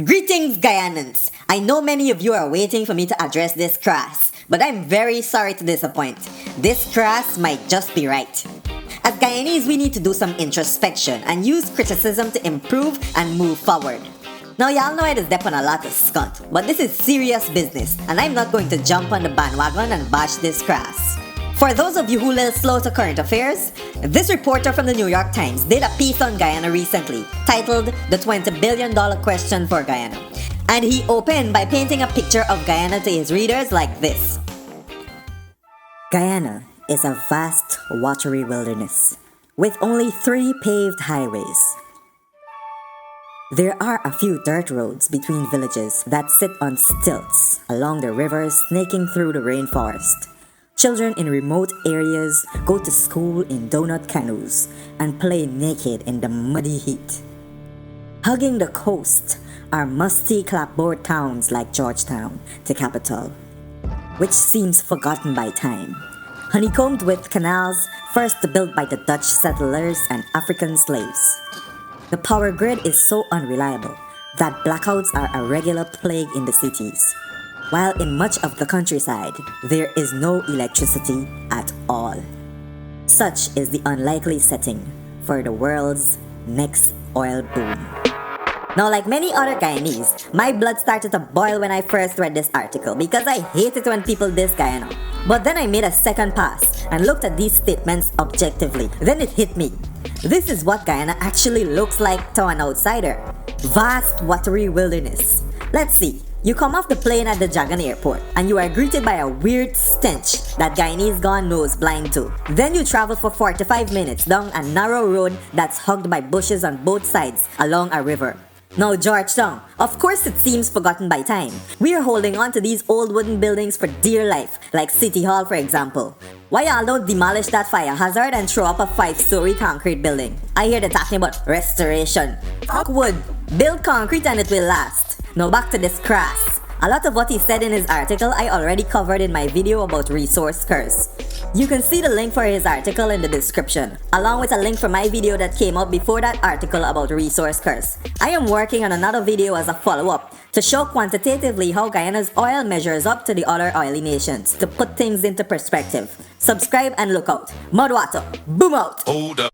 Greetings, Guyana'S! I know many of you are waiting for me to address this Krass, but I'm very sorry to disappoint. This Krass might just be right. As Guyanese, we need to do some introspection and use criticism to improve and move forward. Now, y'all know I just dep on a lot of skunt, but this is serious business, and I'm not going to jump on the bandwagon and bash this Krass. For those of you who little slow to current affairs, this reporter from the New York Times did a piece on Guyana recently, titled The $20 Billion Question for Guyana. And he opened by painting a picture of Guyana to his readers like this. Guyana is a vast, watery wilderness, with only 3 paved highways. There are a few dirt roads between villages that sit on stilts along the rivers snaking through the rainforest. Children in remote areas go to school in donut canoes and play naked in the muddy heat. Hugging the coast are musty clapboard towns like Georgetown, the capital, which seems forgotten by time, honeycombed with canals first built by the Dutch settlers and African slaves. The power grid is so unreliable that blackouts are a regular plague in the cities, while in much of the countryside, there is no electricity at all. Such is the unlikely setting for the world's next oil boom. Now, like many other Guyanese, my blood started to boil when I first read this article because I hate it when people diss Guyana. But then I made a second pass and looked at these statements objectively. Then it hit me. This is what Guyana actually looks like to an outsider. Vast, watery wilderness. Let's see. You come off the plane at the Jagan airport and you are greeted by a weird stench that Guyanese gone nose blind to. Then you travel for 45 minutes down a narrow road that's hugged by bushes on both sides along a river. Now Georgetown, of course it seems forgotten by time. We are holding on to these old wooden buildings for dear life, like City Hall for example. Why y'all don't demolish that fire hazard and throw up a 5-story concrete building? I hear they're talking about restoration. Fuck wood, build concrete and it will last. Now back to this Krass. A lot of what he said in his article I already covered in my video about resource curse. You can see the link for his article in the description, along with a link for my video that came out before that article about resource curse. I am working on another video as a follow-up to show quantitatively how Guyana's oil measures up to the other oily nations, to put things into perspective. Subscribe and look out. Mudwata, boom out! Hold up.